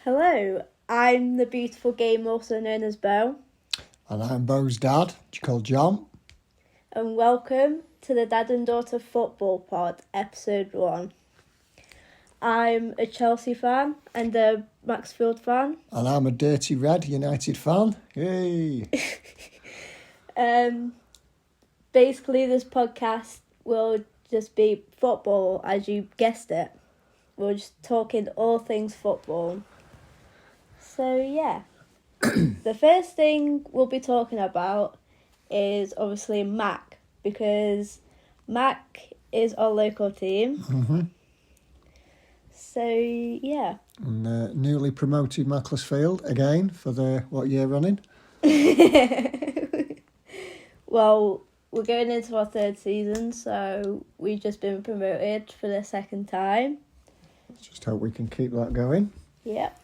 Hello, I'm the beautiful game also known as Beau, And I'm Beau's dad, called John. and welcome to the Dad and Daughter Football Pod, Episode 1. I'm a Chelsea fan and a Maxfield fan. And I'm a Dirty Red United fan. Yay! Basically, this podcast will just be football, as you guessed it. We're just talking all things football. So, yeah. The first thing we'll be talking about is obviously Mac, because Mac is our local team. Mm-hmm. So, yeah. And newly promoted Macclesfield again for what year running? Well, we're going into our third season, so we've just been promoted for the second time. Just hope we can keep that going. Yep.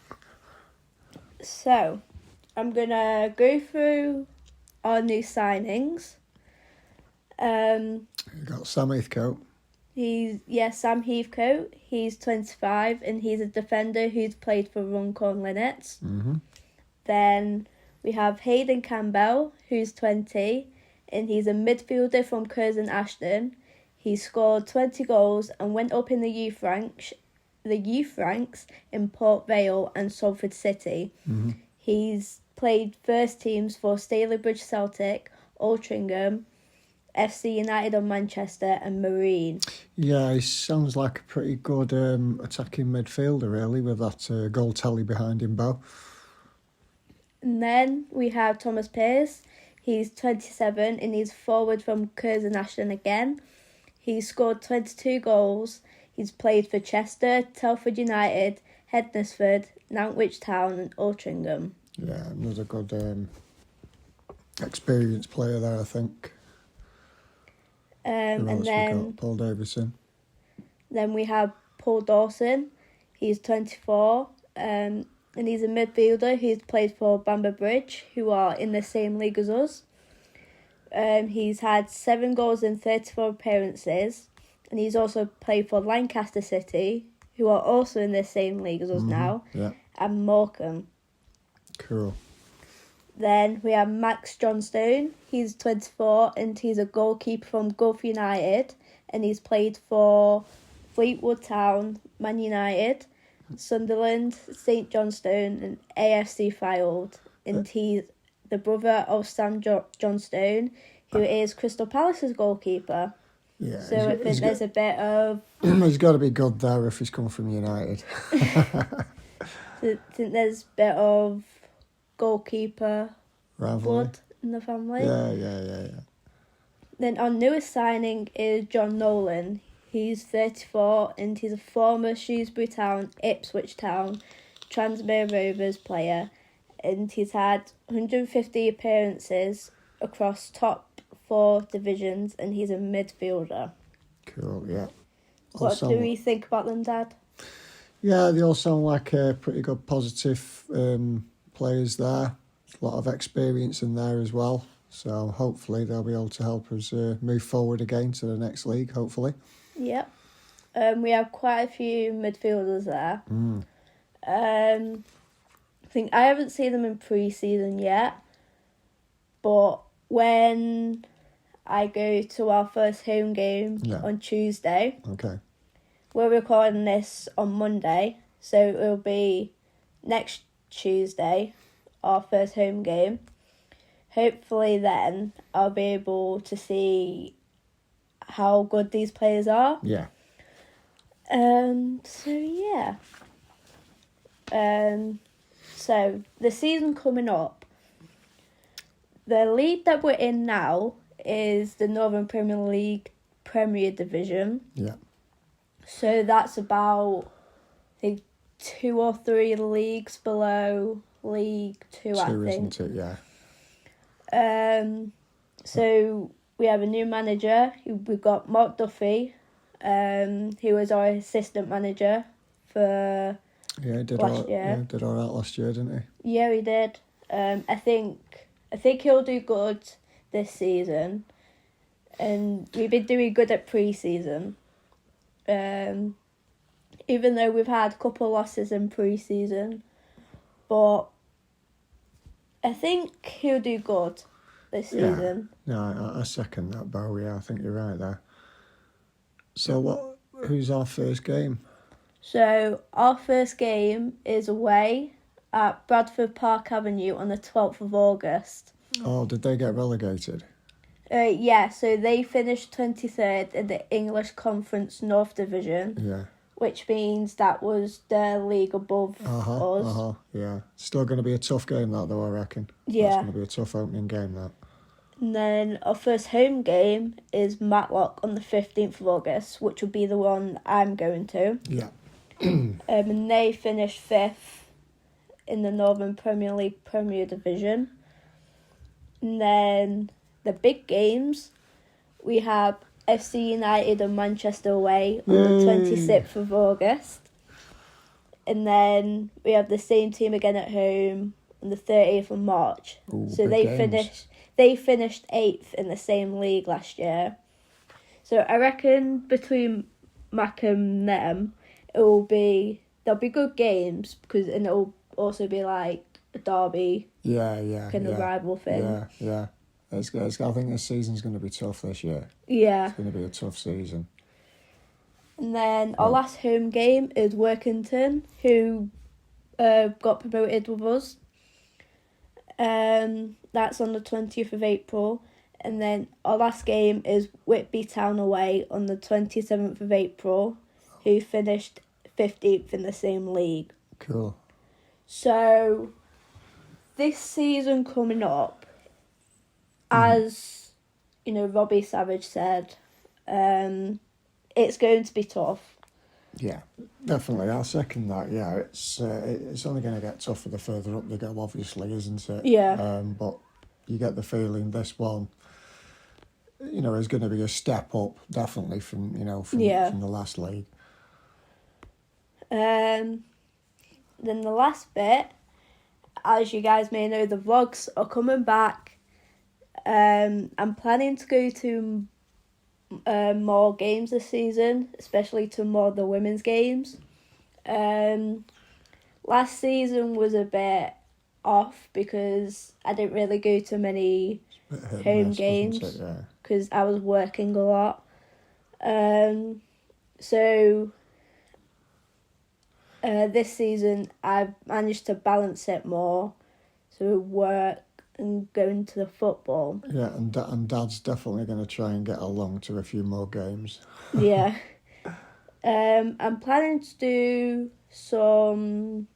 So, I'm going to go through our new signings. We've got Sam Heathcote. Sam Heathcote. He's 25 and he's a defender who's played for Runcorn Linnets. Mm-hmm. Then we have Hayden Campbell, who's 20, and he's a midfielder from Curzon Ashton. He scored 20 goals and went up in the youth ranks in Port Vale and Salford City. Mm-hmm. He's played first teams for Stalybridge Celtic, Altrincham, FC United of Manchester and Marine. Yeah, he sounds like a pretty good attacking midfielder, really, with that goal tally behind him, Beau. And then we have Thomas Pearce. He's 27 and he's forward from Curzon Ashton again. He's scored 22 goals. He's played for Chester, Telford United, Hednesford, Nantwich Town and Altrincham. Yeah, another good experienced player there, I think. And then Paul Davison. Then we have Paul Dawson. He's 24 and he's a midfielder who's played for Bamber Bridge, who are in the same league as us. He's had 7 goals in 34 appearances, and he's also played for Lancaster City, who are also in the same league as us now, and Morecambe. Cool. Then we have Max Johnstone. He's 24 and he's a goalkeeper from Gulf United, and he's played for Fleetwood Town, Man United, Sunderland, St Johnstone and AFC Fylde. And he's the brother of Sam Johnstone, who is Crystal Palace's goalkeeper. Yeah, so I think there's a bit of... He's got to be good there if he's come from United. I think there's a bit of goalkeeper Rivalry. blood in the family. Yeah. Then our newest signing is John Nolan. He's 34 and he's a former Shrewsbury Town, Ipswich Town, Transmere Rovers player, and he's had 150 appearances across top 4 divisions, and he's a midfielder. Cool, yeah. What do we think about them, Dad? Yeah, they all sound like pretty good, positive players there. A lot of experience in there as well. So hopefully they'll be able to help us move forward again to the next league, hopefully. Yep. We have quite a few midfielders there. I think I haven't seen them in pre-season yet, but when I go to our first home game on Tuesday, we're recording this on Monday, so it'll be next Tuesday, our first home game. Hopefully then I'll be able to see how good these players are. Yeah. So the season coming up, the league that we're in now is the Northern Premier League Premier Division. Yeah. So that's about, I think, 2 or 3 leagues below League 2, I think. Isn't it? Yeah. So we have a new manager. We've got Mark Duffy, who was our assistant manager for last year. Yeah, did all right last year, didn't he? Yeah, he did. I think he'll do good this season, and we've been doing good at pre-season. Even though we've had a couple of losses in pre-season, but I think he'll do good this season. Yeah, I second that, Beau. Yeah, I think you're right there. So who's our first game? So our first game is away at Bradford Park Avenue on the 12th of August. Oh, did they get relegated? Yeah, so they finished 23rd in the English Conference North Division. Yeah. Which means that was the league above us. Yeah. Still going to be a tough game, that, though, I reckon. Yeah. It's going to be a tough opening game, that. And then our first home game is Matlock on the 15th of August, which will be the one I'm going to. Yeah. And they finished 5th in the Northern Premier League Premier Division. And then the big games, we have FC United and Manchester away on the 26th of August. And then we have the same team again at home on the 30th of March. Ooh, so they finished 8th in the same league last year. So I reckon between Mac and them, there'll be good games and it'll also be like a derby. Kind of rival thing. Yeah. I think this season's going to be tough this year. Yeah. It's going to be a tough season. And then our last home game is Workington, who got promoted with us. That's on the 20th of April. And then our last game is Whitby Town away on the 27th of April, who finished 15th in the same league. Cool. So, this season coming up, as, Robbie Savage said, it's going to be tough. Yeah, definitely. I'll second that. Yeah, it's only going to get tougher the further up they go, obviously, isn't it? Yeah. But you get the feeling this one, is going to be a step up, definitely from the last league. Then the last bit, as you guys may know, the vlogs are coming back. I'm planning to go to more games this season, especially to more of the women's games. Last season was a bit off because I didn't really go to many home games because I was working a lot. So this season I've managed to balance it more, so work and going to the football. Yeah, and Dad's definitely going to try and get along to a few more games. Yeah. I'm planning to do some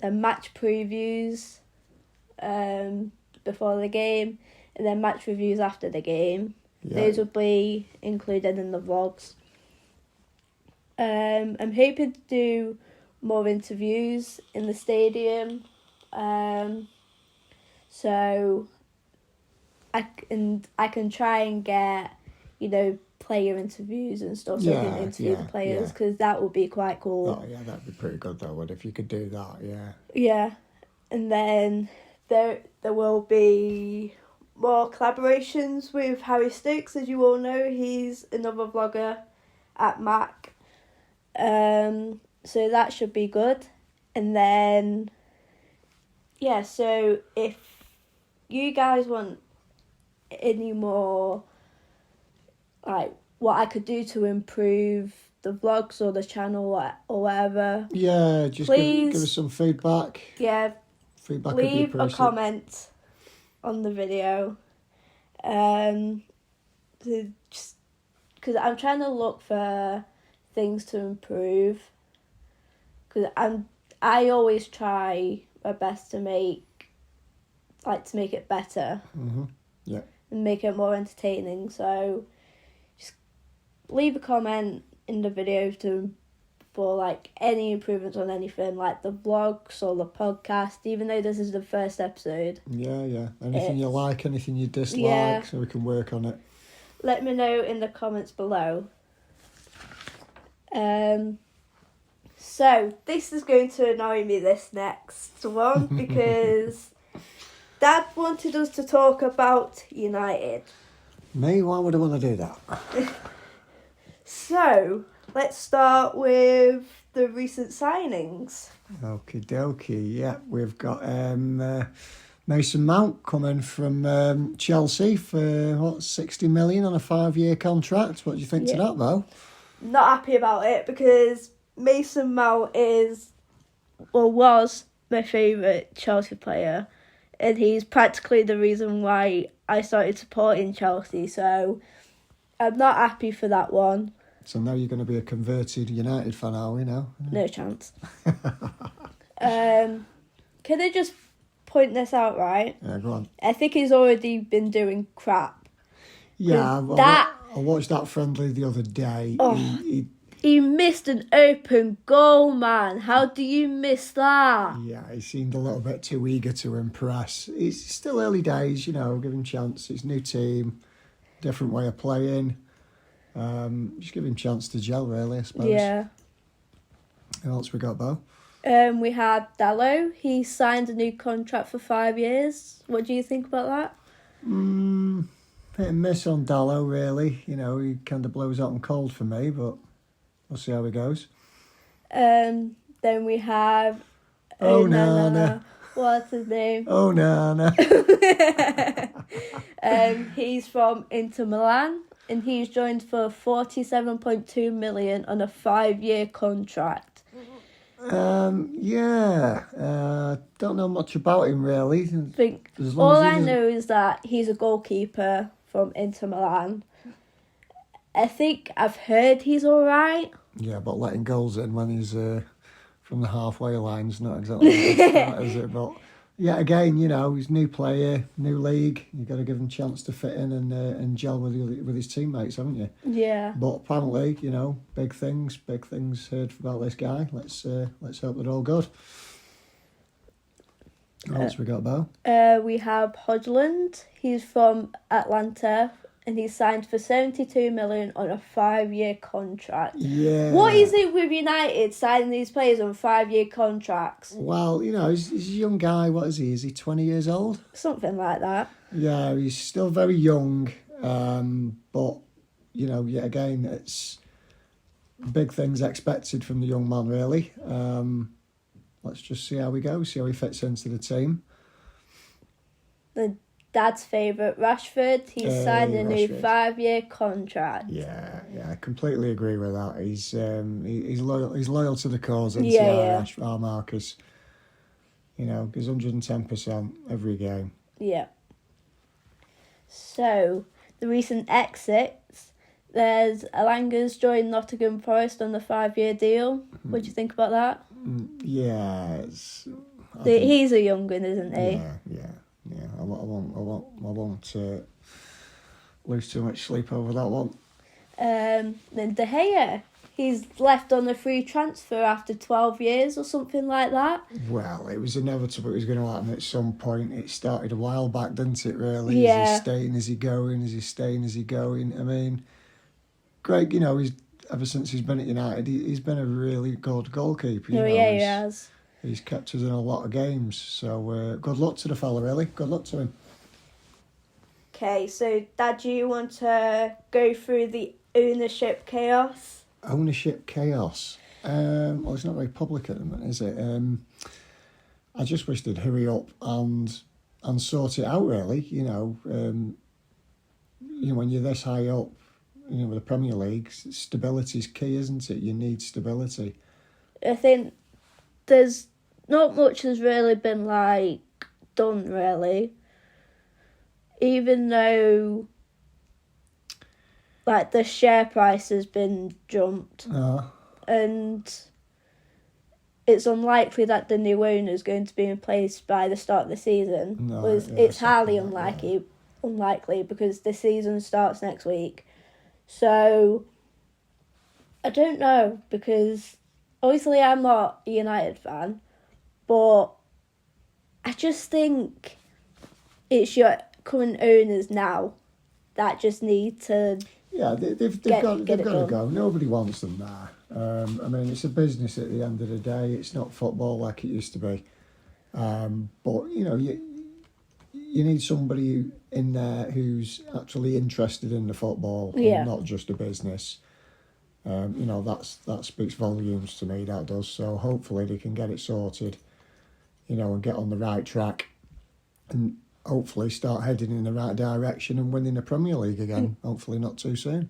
match previews before the game and then match reviews after the game. Yeah. Those will be included in the vlogs. I'm hoping to do more interviews in the stadium. So I can try and get, player interviews and stuff so I can interview the players because that would be quite cool. Oh, yeah, that'd be pretty good though, if you could do that, yeah. Yeah, and then there will be more collaborations with Harry Stokes, as you all know. He's another vlogger at Mac. So that should be good. And then, so if you guys want any more, like, what I could do to improve the vlogs or the channel or whatever. Yeah, just please, give us some feedback. Yeah. Feedback leave a comment on the video. Because I'm trying to look for things to improve. Because I always try my best to make it better. Mm-hmm. Yeah. And make it more entertaining. So just leave a comment in the video for any improvements on anything, like the vlogs or the podcast, even though this is the first episode. Yeah. Anything you like, anything you dislike, so we can work on it. Let me know in the comments below. So this is going to annoy me, this next one, because Dad wanted us to talk about United. Me? Why would I want to do that? So, let's start with the recent signings. Okie dokie. Yeah, we've got Mason Mount coming from Chelsea for 60 million on a 5-year contract. What do you think to that, Beau? Not happy about it because Mason Mount was my favourite Chelsea player, and he's practically the reason why I started supporting Chelsea, so I'm not happy for that one. So now you're going to be a converted United fan, are we now? No chance. Can I just point this out, right? Yeah, go on. I think he's already been doing crap. Yeah, I watched that friendly the other day. Oh, he missed an open goal, man. How do you miss that? Yeah, he seemed a little bit too eager to impress. It's still early days, give him a chance. It's a new team, different way of playing. Just give him a chance to gel, really, I suppose. Yeah. Who else we got, Beau? We had Dallo. He signed a new contract for 5 years. What do you think about that? Hit and miss on Dallo, really. He kind of blows hot and cold for me, but we'll see how he goes. Then we have... Nana. What's his name? Nana. He's from Inter Milan, and he's joined for 47.2 million on a 5-year contract. Don't know much about him, really. All I know is that he's a goalkeeper from Inter Milan. I think I've heard he's all right. Yeah, but letting goals in when he's from the halfway line's not exactly the best start, is it? But yeah, again, he's a new player, new league. You've got to give him a chance to fit in and gel with his teammates, haven't you? Yeah. But apparently, big things heard about this guy. Let's hope they're all good. What else we got, Beau? We have Hodgland. He's from Atlanta, and he's signed for 72 million on a 5-year contract. Yeah. What is it with United signing these players on 5-year contracts? Well, he's a young guy. What is he? Is he 20 years old? Something like that. Yeah, he's still very young. But, yet again, it's big things expected from the young man, really. Let's just see how we go, see how he fits into the team. The dad's favourite, Rashford, he's signed a new 5-year contract. Yeah, I completely agree with that. He's loyal. He's loyal to the cause, and our Marcus. Gives 110% every game. Yeah. So the recent exits. There's Alanga's joined Nottingham Forest on the 5-year deal. What do you think about that? Yeah, he's a young one, isn't he? Yeah. I won't lose too much sleep over that one. Then De Gea, he's left on a free transfer after 12 years or something like that. Well, it was inevitable it was going to happen at some point. It started a while back, didn't it, really? Yeah. Is he staying? Is he going? Is he staying? Is he going? I mean, Greg, he's ever since he's been at United, he's been a really good goalkeeper. He has. He's kept us in a lot of games. So good luck to the fella, really. Good luck to him. Okay, so Dad, do you want to go through the ownership chaos? Ownership chaos? Well, it's not very public at the moment, is it? I just wish they'd hurry up and sort it out, really. When you're this high up, with the Premier League, stability's key, isn't it? You need stability. I think there's not much has really been done, really. Even though the share price has been jumped. And it's unlikely that the new owner is going to be in place by the start of the season. It's highly unlikely because the season starts next week. So, I don't know, because obviously I'm not a United fan, but I just think it's your current owners now that just need to they've got to go. Nobody wants them there. It's a business at the end of the day. It's not football like it used to be. But, you need somebody in there who's actually interested in the football and not just a business. That speaks volumes to me, that does. So hopefully they can get it sorted, and get on the right track and hopefully start heading in the right direction and winning the Premier League again. Hopefully not too soon.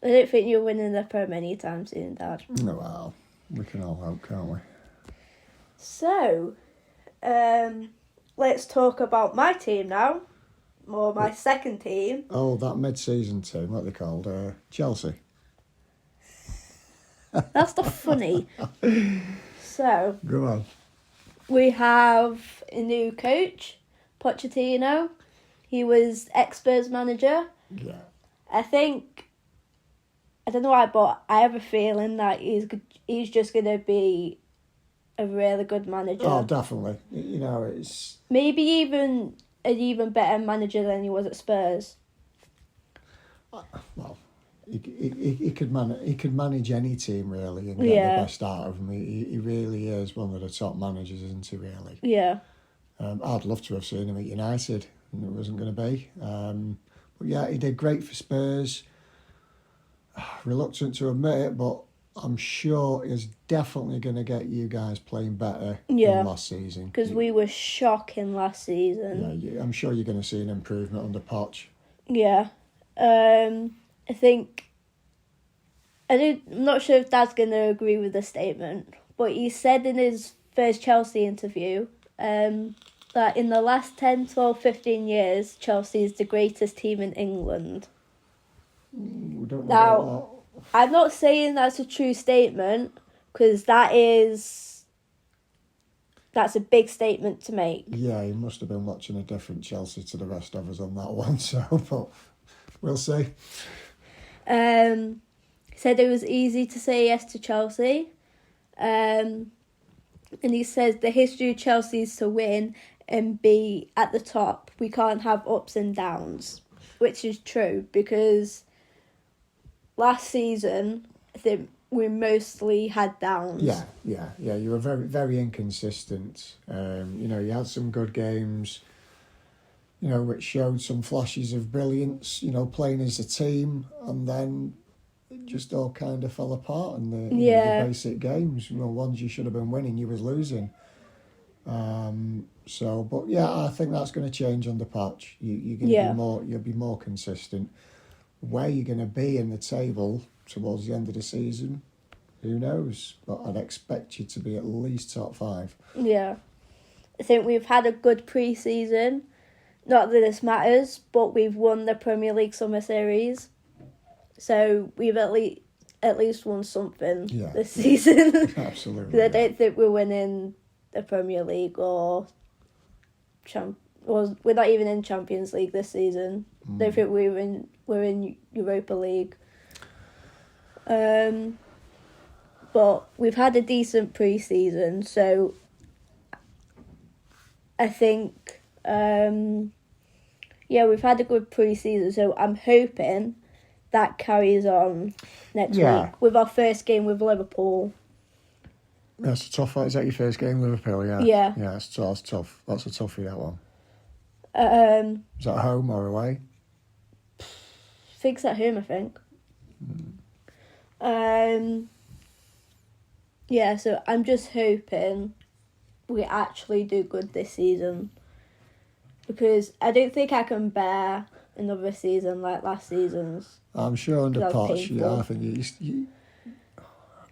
I don't think you're winning the Prem anytime soon, Dad. No, well, we can all hope, can't we? So, let's talk about my team now. Or my second team. Oh, that mid-season team, what are they called? Chelsea. That's not funny. So, Go on. we have a new coach, Pochettino. He was ex-Spurs manager. Yeah. I don't know why, but I have a feeling that he's just going to be a really good manager. Oh, definitely. It's... Maybe even an even better manager than he was at Spurs. Well, he could manage any team, really, and get the best out of them. He really is one of the top managers, isn't he, really? Yeah. I'd love to have seen him at United, and it wasn't going to be. But yeah, he did great for Spurs. Reluctant to admit it, but I'm sure he's definitely going to get you guys playing better than last season. Because we were shocking last season. Yeah, I'm sure you're going to see an improvement under Poch. Yeah. I think... I'm not sure if Dad's going to agree with the statement, but he said in his first Chelsea interview that in the last 10, 12, 15 years, Chelsea is the greatest team in England. We don't know Now, about I'm not saying that's a true statement, because that's a big statement to make. Yeah, he must have been watching a different Chelsea to the rest of us on that one, so but we'll see. Said it was easy to say yes to Chelsea. And he says the history of Chelsea is to win and be at the top. We can't have ups and downs, which is true, because last season, I think we mostly had downs. Yeah. You were very, very inconsistent. You had some good games, which showed some flashes of brilliance, playing as a team, and then it just all kind of fell apart in the basic games. Ones you should have been winning, you was losing. But yeah, I think that's going to change under Poch. You're going to be more. You'll be more consistent. Where you're going to be in the table towards the end of the season, who knows? But I'd expect you to be at least top 5. Yeah. I think we've had a good pre-season. Not that this matters, but we've won the Premier League Summer Series. So we've at least won something this season. Absolutely. I don't think we're winning the Premier League or we're not even in Champions League this season. I don't think we're in Europa League. But we've had a decent pre-season, so I think we've had a good pre-season, so I'm hoping that carries on next week with our first game with Liverpool. That's a tough one. Is that your first game, Liverpool? Yeah. Yeah. Yeah, that's tough. That's a toughie, that one. Is that home or away? Fix at home, I think. So I'm just hoping we actually do good this season, because I don't think I can bear another season like last season's. I'm sure under Poch, I think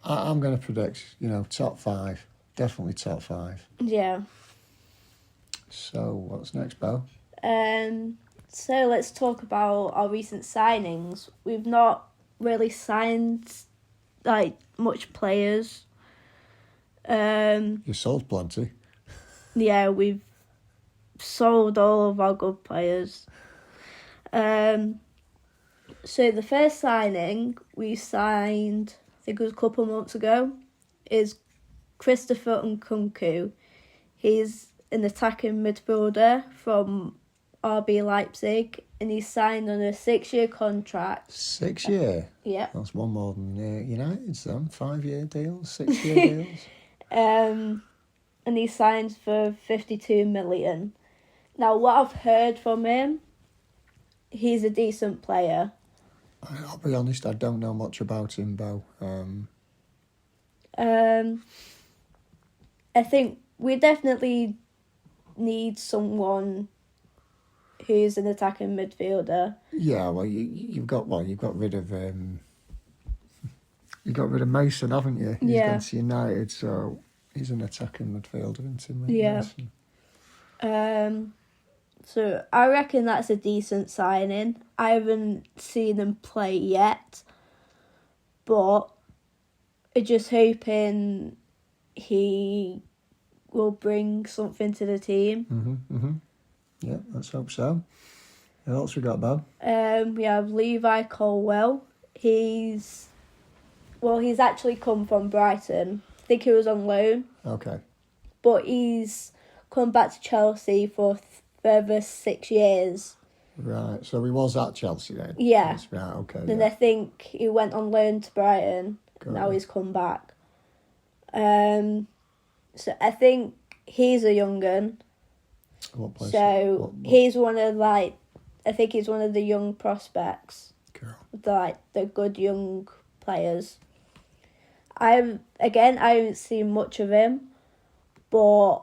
I'm going to predict, top 5. Definitely top 5. Yeah. So, what's next, Beau? So let's talk about our recent signings. We've not really signed, much players. You sold plenty. Yeah, we've sold all of our good players. So the first signing we signed, I think it was a couple of months ago, is Christopher Nkunku. He's an attacking midfielder from RB Leipzig, and he's signed on a 6-year contract. 6 year? Yeah. That's one more than United's then. 5-year deals, 6-year deals. And he signs for 52 million. Now, what I've heard from him, he's a decent player. I'll be honest, I don't know much about him, Beau. I think we definitely need someone who's an attacking midfielder. Yeah, well, you've got rid of you got rid of Mason, haven't you? He's Yeah. gone to United, so he's an attacking midfielder, isn't he, Yeah. Mason? So I reckon that's a decent signing. I haven't seen him play yet, but I'm just hoping he will bring something to the team. Yeah, let's hope so. Who else we got, Beau? We have Levi Colwell. He's actually come from Brighton. I think he was on loan. Okay. But he's come back to Chelsea for further 6 years. Right, so he was at Chelsea then? Yeah. Right, okay. Then I think he went on loan to Brighton. Now he's come back. So I think he's a young gun. What place? So he's one of I think he's one of the young prospects. Cool. The good young players. I haven't seen much of him, but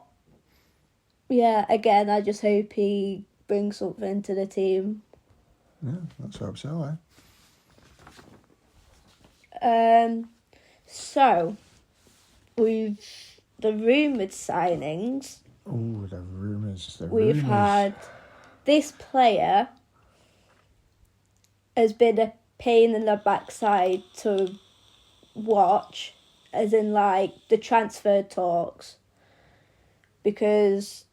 yeah, again, I just hope he brings something to the team. Yeah, let's hope so, So we've the rumoured signings. Oh, the rumours. We've had this player has been a pain in the backside to watch, as in the transfer talks, because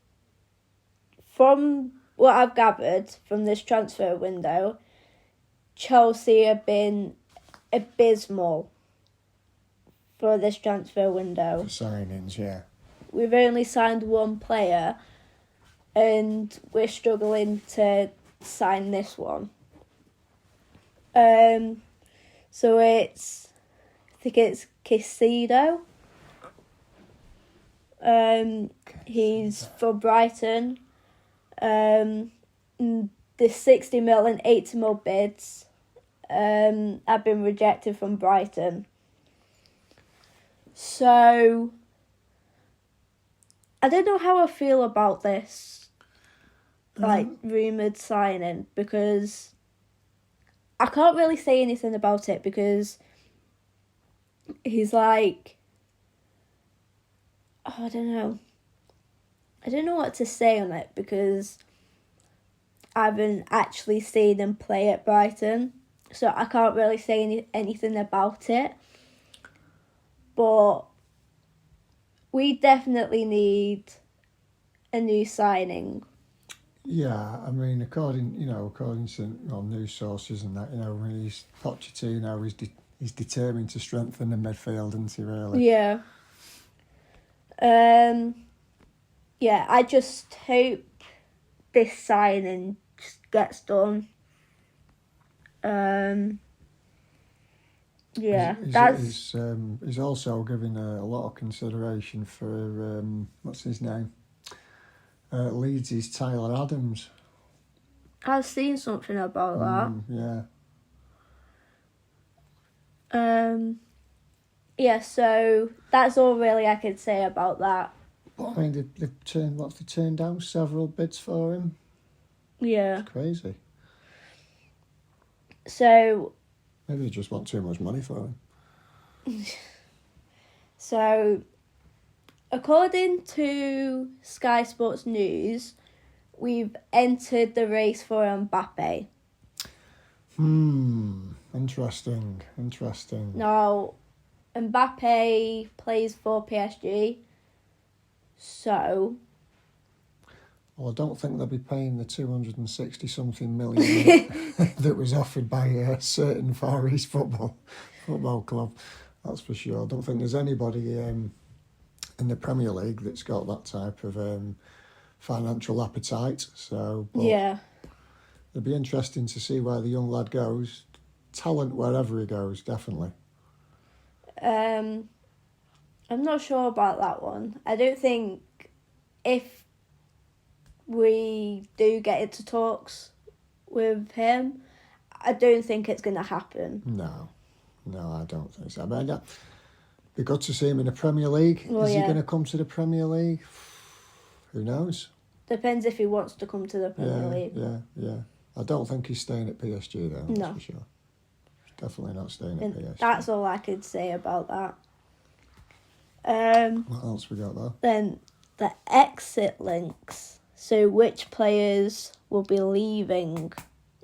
from what I've gathered from this transfer window, Chelsea have been abysmal for this transfer window. For signings, yeah. We've only signed one player, and we're struggling to sign this one. So I think it's Caicedo. He's for Brighton. The 60 mil and 80 mil bids have been rejected from Brighton. So I don't know how I feel about this rumoured signing, because I can't really say anything about it, because he's I don't know. I don't know what to say on it, because I haven't actually seen him play at Brighton, so I can't really say anything about it. But we definitely need a new signing. Yeah, I mean, according to news sources and that, he's Pochettino, he's determined to strengthen the midfield, isn't he? Really? Yeah. Yeah, I just hope this signing just gets done. Yeah, he's also giving a lot of consideration for what's his name? Leeds' Tyler Adams. I've seen something about that. Yeah. Yeah, so that's all really I could say about that. But I mean, they've turned down several bids for him. Yeah. It's crazy. So maybe they just want too much money for him. So, according to Sky Sports News, we've entered the race for Mbappe. Interesting. Now, Mbappe plays for PSG, so... Well, I don't think they'll be paying the 260-something million that was offered by a certain Far East football club. That's for sure. I don't think there's anybody in the Premier League that's got that type of financial appetite. So, yeah, it'll be interesting to see where the young lad goes. Talent wherever he goes, definitely. I'm not sure about that one. I don't think if we do get into talks with him, I don't think it's going to happen. No, I don't think so. I mean, it'd be good to see him in the Premier League. Well, Is he yeah. going to come to the Premier League? Who knows? Depends if he wants to come to the Premier League. Yeah. I don't think he's staying at PSG though, that's for sure. He's definitely not staying at PSG. That's all I could say about that. What else we got though? Then the exit links. So which players will be leaving,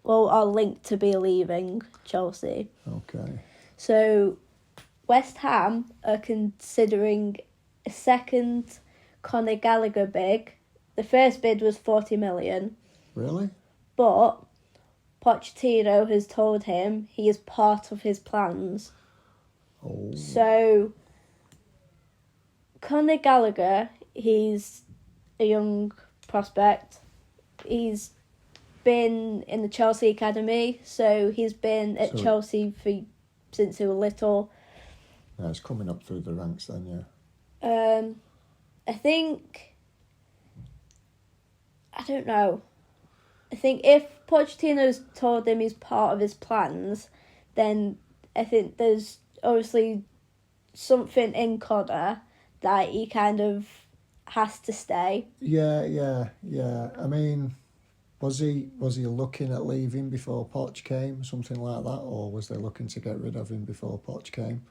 well, are linked to be leaving Chelsea. Okay. So West Ham are considering a second Conor Gallagher bid. The first bid was 40 million. Really? But Pochettino has told him he is part of his plans. Oh. So Conor Gallagher, he's a young prospect. He's been in the Chelsea academy, so he's been at Chelsea since he was little. Yeah, it's coming up through the ranks then, I think, I don't know. I think if Pochettino's told him he's part of his plans, then I think there's obviously something in Conor that he kind of has to stay. Yeah. I mean, was he looking at leaving before Poch came, something like that, or was they looking to get rid of him before Poch came?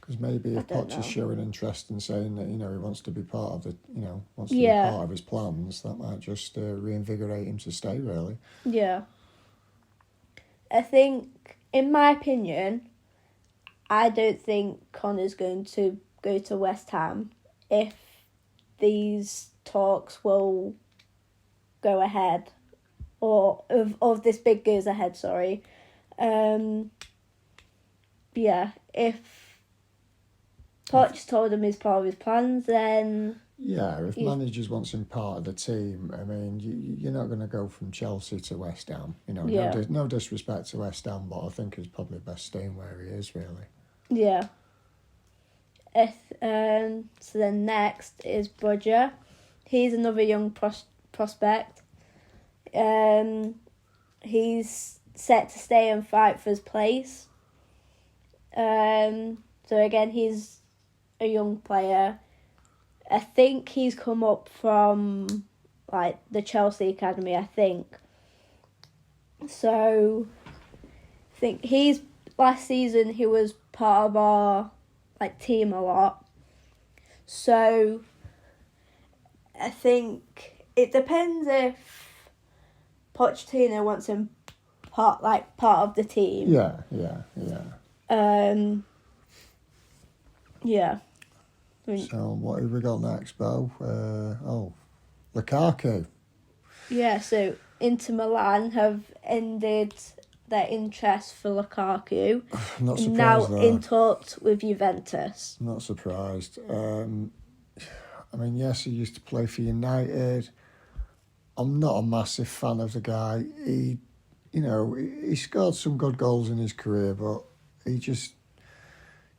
Because maybe if Poch is showing interest and saying that, he wants to be part of the, wants to be part of his plans, that might just reinvigorate him to stay, really. Yeah. I think, in my opinion, I don't think Connor's going to go to West Ham if these talks will go ahead, or if this bid goes ahead, sorry. If Poch told him he's part of his plans, then... Yeah, if managers wants him part of the team, I mean, you're not going to go from Chelsea to West Ham. No disrespect to West Ham, but I think he's probably best staying where he is, really. Yeah. So then next is Budger. He's another young prospect. He's set to stay and fight for his place. So again, he's a young player. I think he's come up from the Chelsea academy, I think. So I think last season he was part of our team a lot. So I think it depends if Pochettino wants him part of the team. Yeah. Yeah. So what have we got next, Beau? Lukaku. Yeah, so Inter Milan have ended their interest for Lukaku. Not surprised. Now though. in talks with Juventus. Not surprised. I mean, yes, he used to play for United. I'm not a massive fan of the guy. He scored some good goals in his career, but he's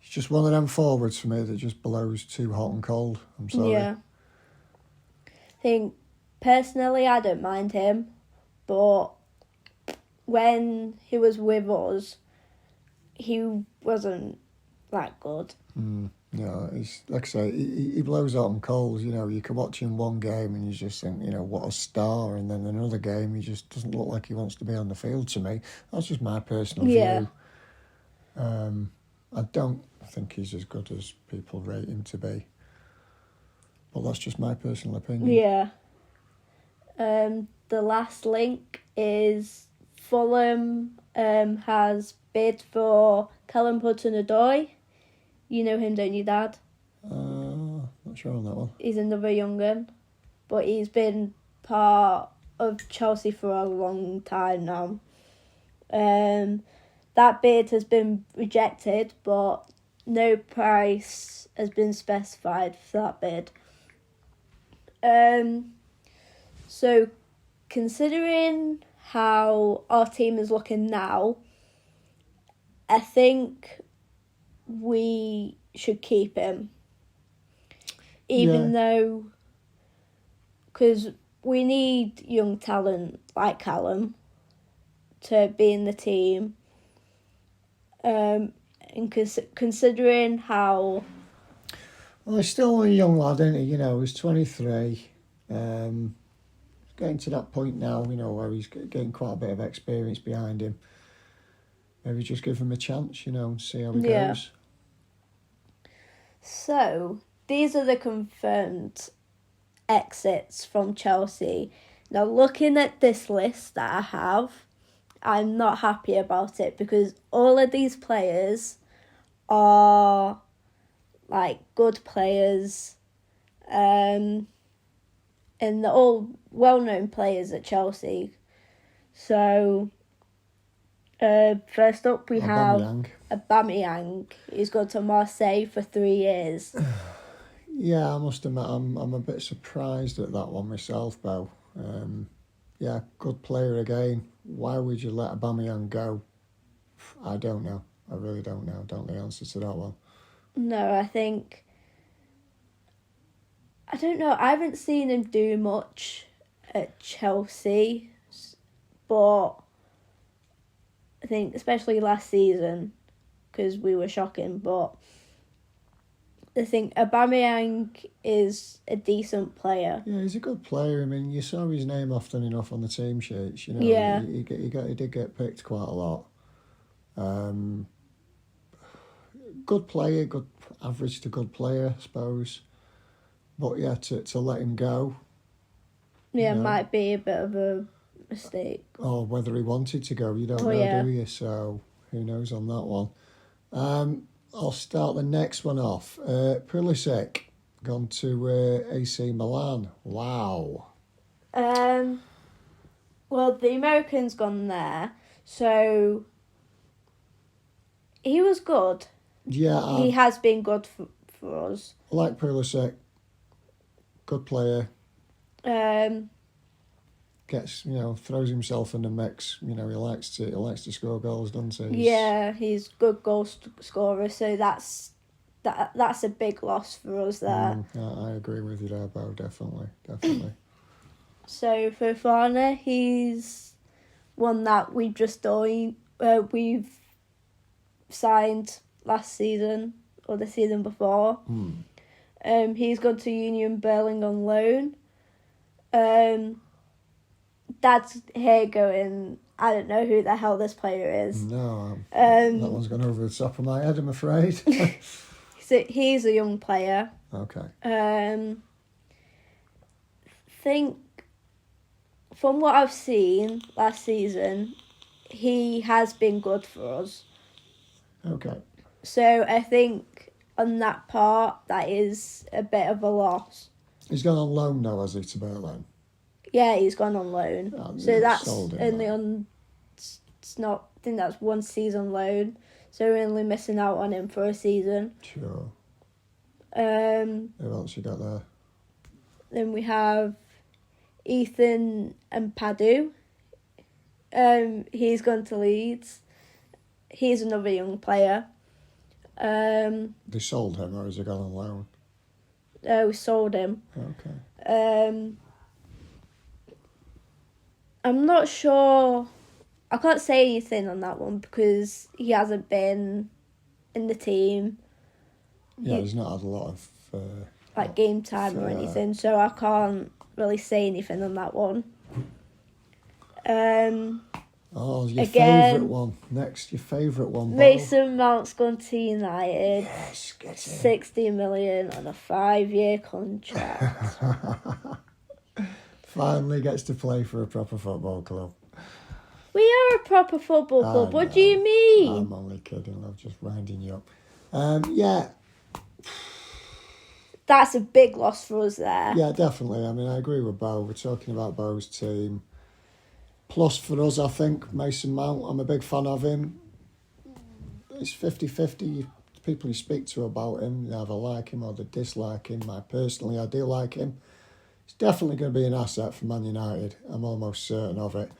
just one of them forwards for me that just blows too hot and cold. I'm sorry. Yeah. I think, personally, I don't mind him, but when he was with us, he wasn't that good. No, it's like I say, he blows hot and cold. You can watch him one game and you just think, what a star, and then another game he just doesn't look like he wants to be on the field to me. That's just my personal view. I don't think he's as good as people rate him to be. But that's just my personal opinion. Yeah. The last link is Fulham has bid for Callum Hudson-Odoi. You know him, don't you, Dad? Not sure on that one. He's another young un, but he's been part of Chelsea for a long time now. That bid has been rejected, but no price has been specified for that bid. So, considering how our team is looking now, I think we should keep him. Even though, because we need young talent like Callum to be in the team. And considering how... Well, he's still a young lad, isn't he? You know, he's 23. Getting to that point now, you know, where he's getting quite a bit of experience behind him. Maybe just give him a chance, you know, and see how he goes. So, these are the confirmed exits from Chelsea. Now, looking at this list that I have, I'm not happy about it because all of these players are like good players, and they're all well-known players at Chelsea. So, first up we have Aubameyang. He's gone to Marseille for 3 years. Yeah, I must admit, I'm a bit surprised at that one myself, Beau. Yeah, good player again. Why would you let Aubameyang go? I don't know. I really don't know. Don't know the answer to that one. No, I don't know. I haven't seen him do much at Chelsea, but I think especially last season, because we were shocking, but I think Aubameyang is a decent player. Yeah, he's a good player. I mean, you saw his name often enough on the team sheets. You know, yeah. he did get picked quite a lot. Good player, good average to good player, I suppose. But yeah, to let him go. Yeah, might be a bit of a mistake. Or whether he wanted to go, you don't know, do you? So who knows on that one. I'll start the next one off. Pulisic, gone to AC Milan. Wow. Well, the American's gone there, so he was good. Yeah. He has been good for us. I like Pulisic. Good player. Gets, throws himself in the mix. He likes to score goals, doesn't he? Yeah, he's good goal scorer. So that's a big loss for us there. I agree with you there, Beau. Definitely. So Fofana, he's one that we've signed last season or the season before. He's gone to Union Berlin on loan. Dad's here going, I don't know who the hell this player is. No, that one's gone over the top of my head, I'm afraid. So he's a young player. Okay. Think from what I've seen last season, he has been good for us. Okay. So I think on that part, that is a bit of a loss. He's gone on loan now, has he, to Berlin? Yeah, he's gone on loan. So that's only on. It's not. I think that's 1 season loan. So we're only missing out on him for a season. Sure. Who else you got there? Then we have Ethan and Padu. He's gone to Leeds. He's another young player. They sold him, or has he gone on loan? We sold him. Okay. I'm not sure. I can't say anything on that one because he hasn't been in the team. Yeah, he's not had a lot of game time or anything, so I can't really say anything on that one. Your favourite one. Next, your favourite one, Beau. Mason Mount's gone to United. Yes, get him. 60 million on a 5-year contract. Finally gets to play for a proper football club. We are a proper football club. What do you mean? I'm only kidding. I'm just winding you up. Yeah. That's a big loss for us there. Yeah, definitely. I mean, I agree with Beau. We're talking about Beau's team. Plus, for us, I think, Mason Mount, I'm a big fan of him. It's 50-50. People you speak to about him, they either like him or they dislike him. I do like him. He's definitely going to be an asset for Man United. I'm almost certain of it.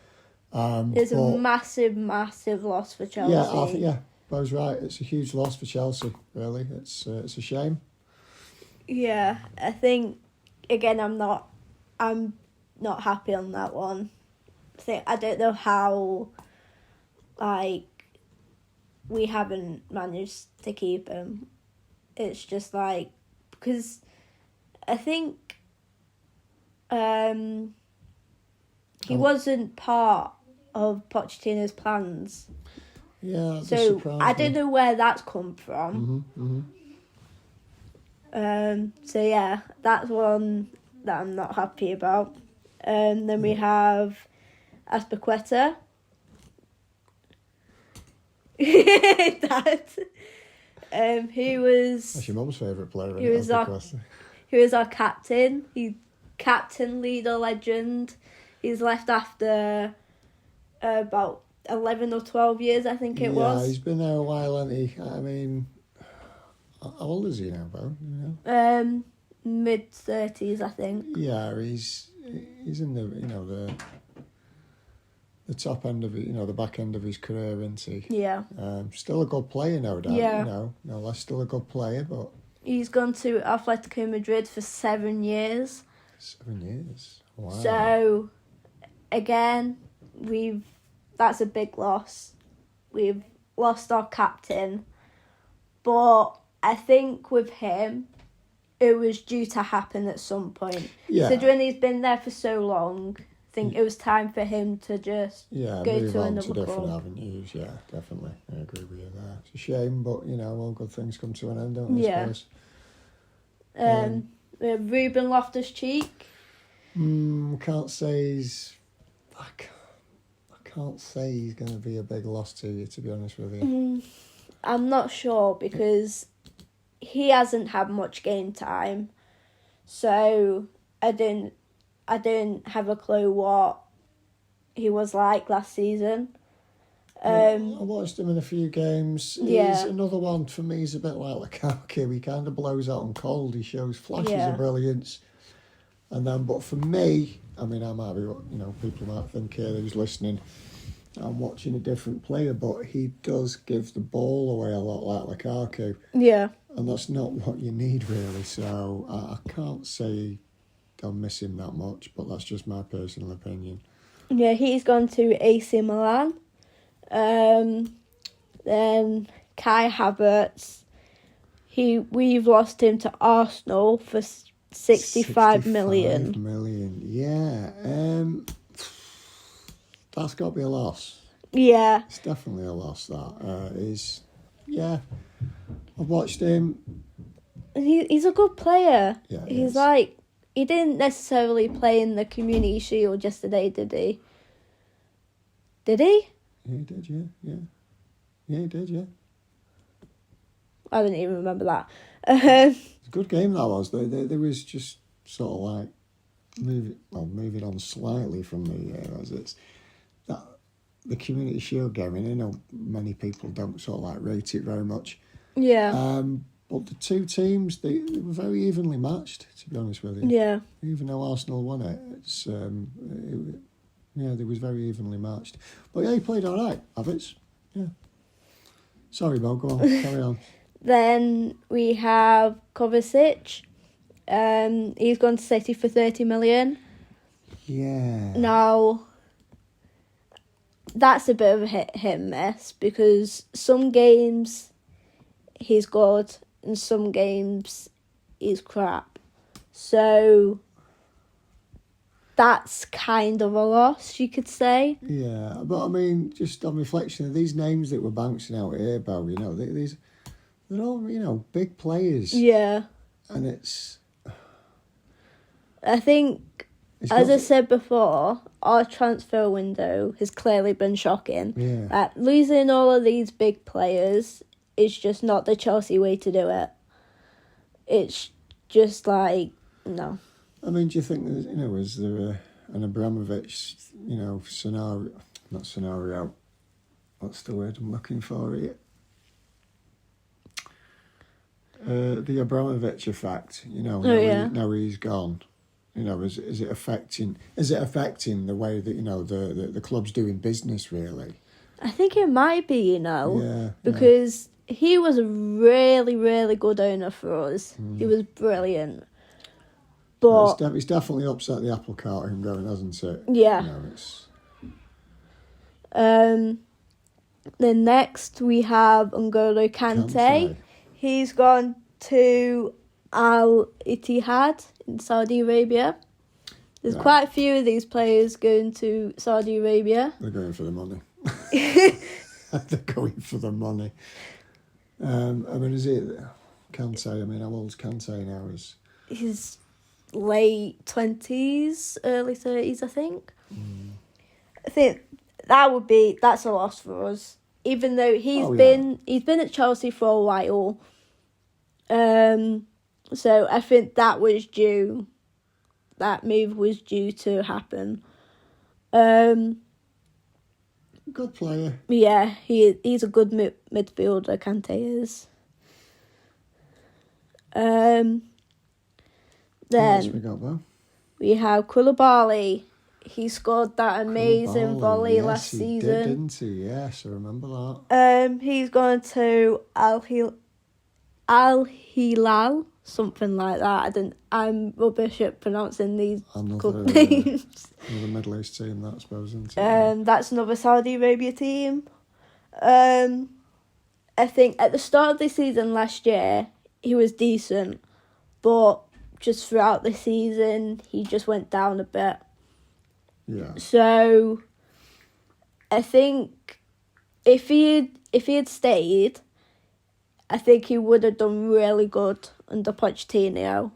It's a massive, massive loss for Chelsea. Yeah, Beau's right. It's a huge loss for Chelsea, really. It's a shame. Yeah, I think, again, I'm not happy on that one. I don't know how like, we haven't managed to keep him. It's just like, because I think he wasn't part of Pochettino's plans. Yeah, so I don't know where that's come from. So yeah, that's one that I'm not happy about. Then we have Aspilicueta. That who was... That's your mum's favourite player, he was our captain. He captain, leader, legend. He's left after about 11 or 12 years, I think it was. Yeah, he's been there a while, hasn't he? I mean, how old is he now, Beau? Mid-30s, I think. Yeah, he's in the top end of it, the back end of his career, isn't he? Yeah. Still a good player, no doubt. Yeah. No less, still a good player, but he's gone to Atletico Madrid for 7 years. 7 years. Wow. So, again, that's a big loss. We've lost our captain, but I think with him, it was due to happen at some point. Yeah. Considering he's been there for so long, I think it was time for him to just go to another different club. avenues. Yeah, definitely. I agree with you there. It's a shame, but all good things come to an end, don't they? Yeah. We have Ruben Loftus-Cheek. Can't say I can't say he's going to be a big loss to you, to be honest with you. I'm not sure because he hasn't had much game time, so I don't have a clue what he was like last season. I watched him in a few games. Yeah. He's another one for me. He's a bit like Lukaku. He kind of blows out on cold. He shows flashes of brilliance, and then. But for me, I mean, I might be, people might think here who's listening, I'm watching a different player, but he does give the ball away a lot like Lukaku. Yeah. And that's not what you need, really. So I can't say I'll miss him that much, but that's just my personal opinion. Yeah, he's gone to AC Milan. Then Kai Havertz. We've lost him to Arsenal for 65 million. 65 million, yeah. That's got to be a loss. Yeah. It's definitely a loss, that is. Yeah. I've watched him. He's a good player. Yeah, he's like, he didn't necessarily play in the Community Shield yesterday, did he? Did he? Yeah, he did, yeah. Yeah, he did, yeah. I don't even remember that. It's a good game, that was. There was just sort of like moving on slightly from the Community Shield game. And I know many people don't sort of like rate it very much. Yeah. But the two teams, they were very evenly matched, to be honest with you. Yeah. Even though Arsenal won it, they was very evenly matched. But yeah, he played all right, Havertz. Yeah. Sorry, Beau, go on, carry on. Then we have Kovacic. He's gone to City for 30 million. Yeah. Now, that's a bit of a hit and miss because some games he's good and some games he's crap. So that's kind of a loss, you could say. Yeah, but I mean, just on reflection of these names that we're bouncing out here, Beau, they're all, big players. Yeah. And it's... I think, as I said before, our transfer window has clearly been shocking. Yeah. Losing all of these big players is just not the Chelsea way to do it. It's just like, no. I mean, do you think, is there an Abramovich, scenario, not scenario, what's the word I'm looking for here? The Abramovich effect, now he's gone. Is it affecting the way that the club's doing business, really? I think it might be, because he was a really, really good owner for us. He was brilliant. But it's definitely upset the apple cart him going, hasn't it? Yeah. Then next we have N'Golo Kante. He's gone to Al Ittihad in Saudi Arabia. There's quite a few of these players going to Saudi Arabia. They're going for the money. They're going for the money. I mean, is it Kante? I mean, how old's Kante now? He's late 20s, early 30s, I think. I think that's a loss for us. Even though he's been at Chelsea for a while. So I think that move was due to happen. Good player. Yeah, he's a good midfielder, Kante is. Then we got, Beau? We have Koulibaly. He scored that amazing volley last season. He did, didn't he? Yes, I remember that. He's gone to Al Hilal, something like that. I'm rubbish at pronouncing these club names. Another Middle East team, that, I suppose, isn't it? That's another Saudi Arabia team. I think at the start of the season last year, he was decent, but just throughout the season, he just went down a bit. Yeah. So, I think if he had stayed, I think he would have done really good under Pochettino.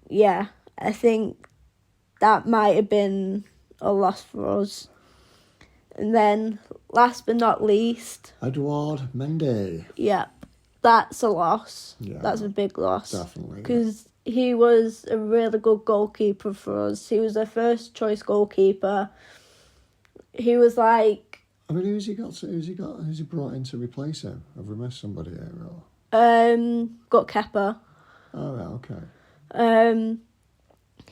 Yeah, I think that might have been a loss for us. And then, last but not least, Edouard Mendy. Yeah, that's a loss. Yeah, that's a big loss. Definitely. Because he was a really good goalkeeper for us. He was our first choice goalkeeper. He was like... I mean, who's he brought in to replace him? Have we missed somebody here? Or? Got Kepa. Oh, right, okay.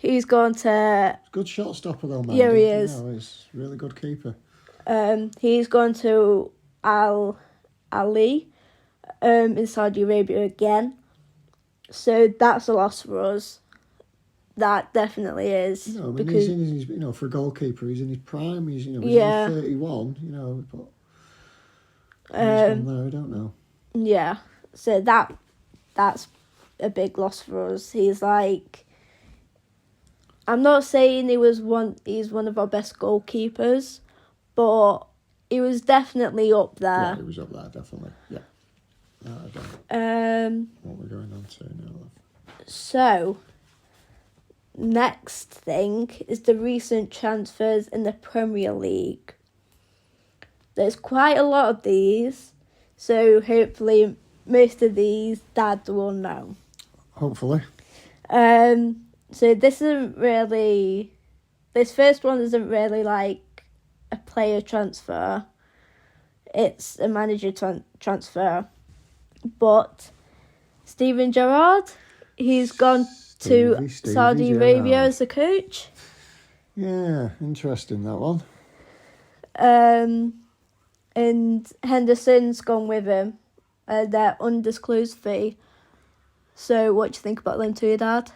He's gone to... Good shot stopper though, man. Yeah, he is. He's a really good keeper. He's gone to Al Ali in Saudi Arabia again. So that's a loss for us. That definitely is. You know, I mean, because, he's in his, for a goalkeeper, he's in his prime. He's, he's 31. You know, but he's gone there. I don't know. Yeah, so that's a big loss for us. He's like, I'm not saying he's one of our best goalkeepers, but he was definitely up there. Yeah, he was up there, definitely. Yeah. No, I don't. What we're going on to now? So, next thing is the recent transfers in the Premier League. There's quite a lot of these, so hopefully most of these Dad will know. Hopefully. So this first one isn't really like a player transfer. It's a manager transfer. But Steven Gerrard, he's gone to Saudi Arabia as a coach. Yeah, interesting, that one. And Henderson's gone with him. They're undisclosed fee. So what do you think about them two, Dad?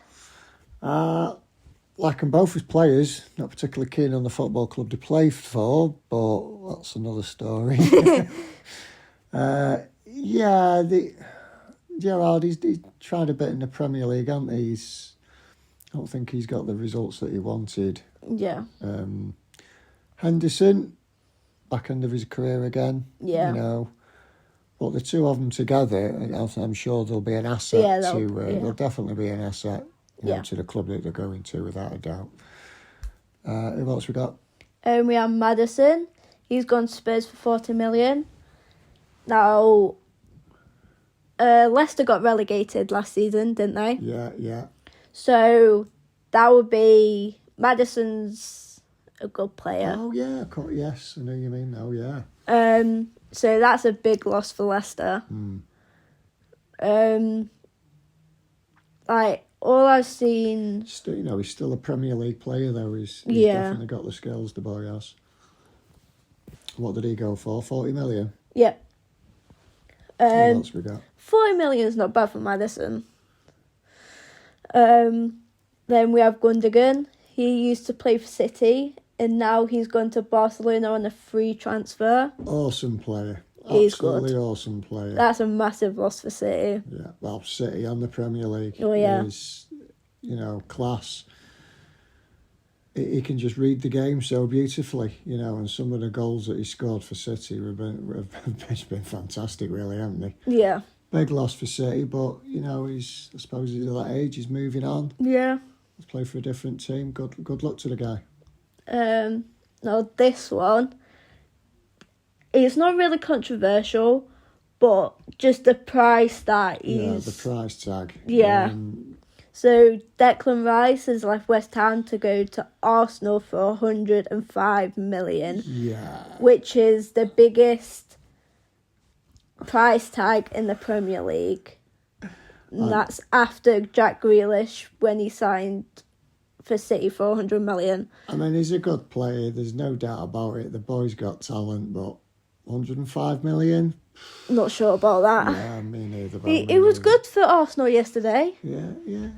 Like them both as players, not particularly keen on the football club they play for, but that's another story. Gerrard, he's tried a bit in the Premier League, hasn't he? I don't think he's got the results that he wanted. Yeah. Henderson, back end of his career again. Yeah. You know, but the two of them together, I'm sure they'll be an asset. Yeah, they'll definitely be an asset. To the club that they're going to, without a doubt. Who else we got? We have Maddison. He's gone to Spurs for 40 million. Now, Leicester got relegated last season, didn't they? Yeah. So that would be Maddison's a good player. Oh yeah, yes, I know you mean. Oh yeah. So that's a big loss for Leicester. Like. All I've seen... he's still a Premier League player, though. He's definitely got the skills, the boy has. What did he go for? 40 million? Yep. What else we got? 40 million is not bad for Maddison. Then we have Gundogan. He used to play for City and now he's gone to Barcelona on a free transfer. Awesome player. He's Absolutely good. Awesome player. That's a massive loss for City. Yeah, well, City and the Premier League is, class. He can just read the game so beautifully, and some of the goals that he scored for City have been fantastic, really, haven't they? Yeah. Big loss for City, but, I suppose he's at that age, he's moving on. Yeah. Let's play for a different team. Good luck to the guy. Now this one, it's not really controversial, but just the price that is... Yeah, the price tag. Yeah. So Declan Rice has left West Ham to go to Arsenal for 105 million. Yeah. Which is the biggest price tag in the Premier League. And that's after Jack Grealish when he signed for City for 100 million. I mean, he's a good player. There's no doubt about it. The boy's got talent, but 105 million? Not sure about that. Yeah, me neither. He was good for Arsenal yesterday. Yeah.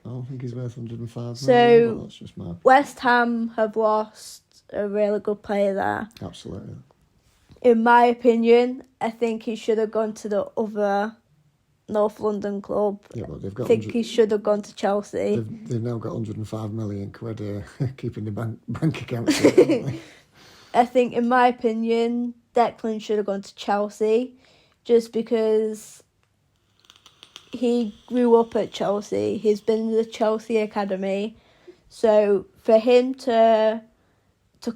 I don't think he's worth 105 million, but that's just mad. West Ham have lost a really good player there. Absolutely. In my opinion, I think he should have gone to the other North London club. Yeah, but they've got. I think he should have gone to Chelsea. They've now got 105 million quid keeping the bank account. I think, in my opinion, Declan should have gone to Chelsea, just because he grew up at Chelsea. He's been in the Chelsea academy, so for him to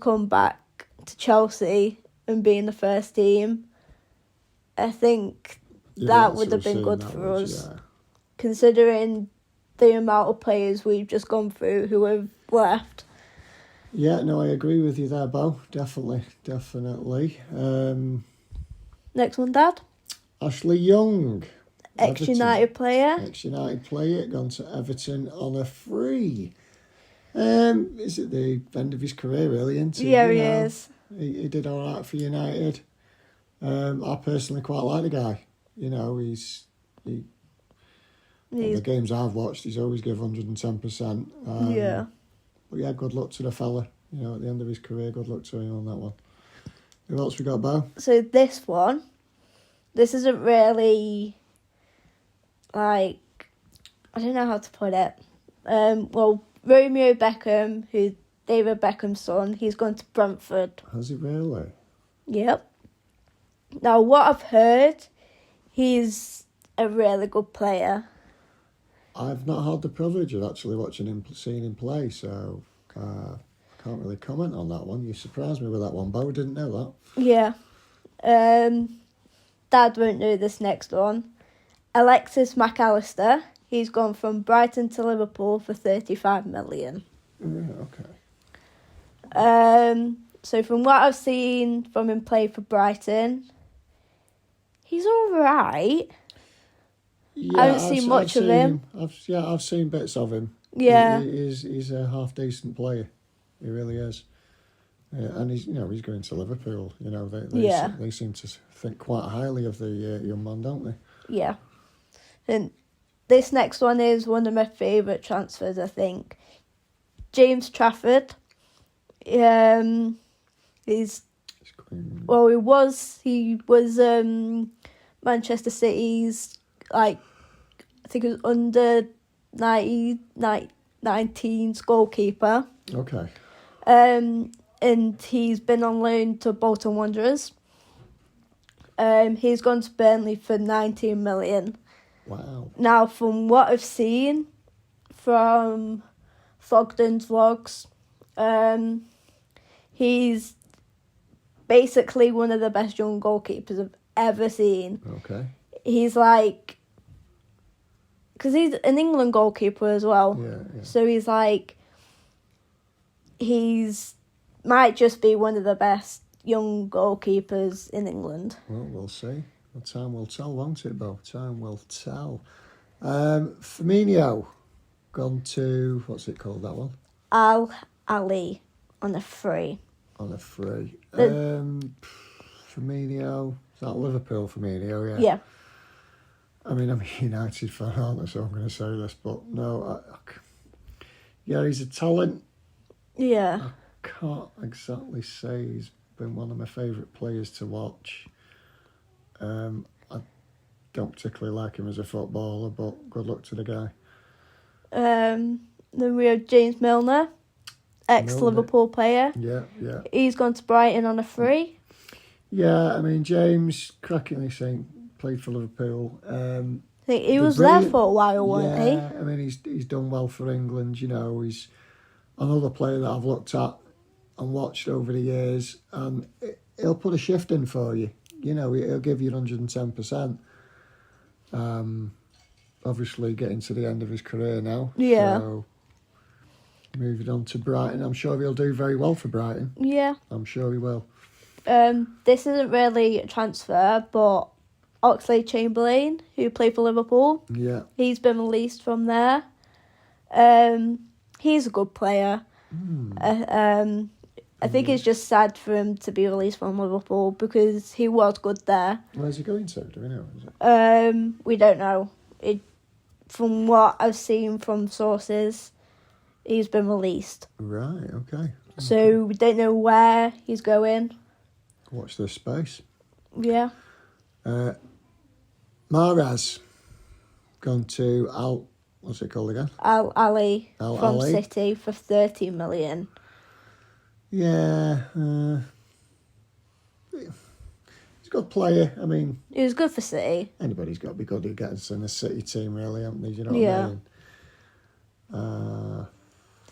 come back to Chelsea and be in the first team, I think that would have been good for us, considering the amount of players we've just gone through who have left. Yeah, no, I agree with you there, Beau. Definitely. Next one, Dad. Ashley Young. Ex-United player. Gone to Everton on a free. Is it the end of his career, really, isn't he? Yeah, he is. He did all right for United. I personally quite like the guy. The games I've watched, he's always give 110%. Yeah. But yeah, good luck to the fella. At the end of his career, good luck to him on that one. Who else we got, Beau? So this isn't really, I don't know how to put it. Romeo Beckham, who's David Beckham's son, he's gone to Brentford. Has he really? Yep. Now, what I've heard, he's a really good player. I've not had the privilege of actually seeing him play, so I can't really comment on that one. You surprised me with that one, Beau. Didn't know that. Yeah. Dad won't know this next one. Alexis McAllister. He's gone from Brighton to Liverpool for 35 million. Yeah, okay. So from what I've seen from him play for Brighton, he's all right. Yeah, I haven't seen much of him. I've seen bits of him. Yeah. He's a half decent player. He really is. And he's going to Liverpool. They seem to think quite highly of the young man, don't they? Yeah. And this next one is one of my favourite transfers, I think. James Trafford. He was Manchester City's, I think it was under 19's goalkeeper. Okay. And he's been on loan to Bolton Wanderers. He's gone to Burnley for 19 million. Wow. Now, from what I've seen from Fogden's vlogs, he's basically one of the best young goalkeepers I've ever seen. Okay. He's because he's an England goalkeeper as well. Yeah. So he's might just be one of the best young goalkeepers in England. Well, we'll see. Well, time will tell, won't it, Beau? Time will tell. Firmino gone to, what's it called, that one? Al Ali on a free. Firmino, is that Liverpool Firmino? Yeah. Yeah. I mean, I'm a United fan, aren't I? So I'm going to say this, but no. Yeah, he's a talent. Yeah. can't exactly say he's been one of my favourite players to watch. I don't particularly like him as a footballer, but good luck to the guy. Then we have James Milner, ex-Liverpool player. Yeah. He's gone to Brighton on a free. Yeah, I mean, James, crackingly saying, played for Liverpool. I think he was there for a while, wasn't he? Yeah, I mean, he's done well for England, you know. He's another player that I've looked at and watched over the years, and he'll put a shift in for you. You know, he'll give you 110%. Obviously, getting to the end of his career now. Yeah. So, moving on to Brighton. I'm sure he'll do very well for Brighton. Yeah. I'm sure he will. This isn't really a transfer, but Oxlade-Chamberlain, who played for Liverpool, Yeah. he's been released from there. He's a good player. I think it's just sad for him to be released from Liverpool because he was good there. Where's he going to? Do we know? Is it? We don't know. From what I've seen from sources, he's been released. Right, okay. So we don't know where he's going. Watch this space. Yeah. Mahrez gone to what's it called again? Al Ali from Ali. City for 30 million. Yeah. He's a good player. I mean, He was good for City. anybody's got to be good who gets in a City team, really, haven't they? You know what Yeah. I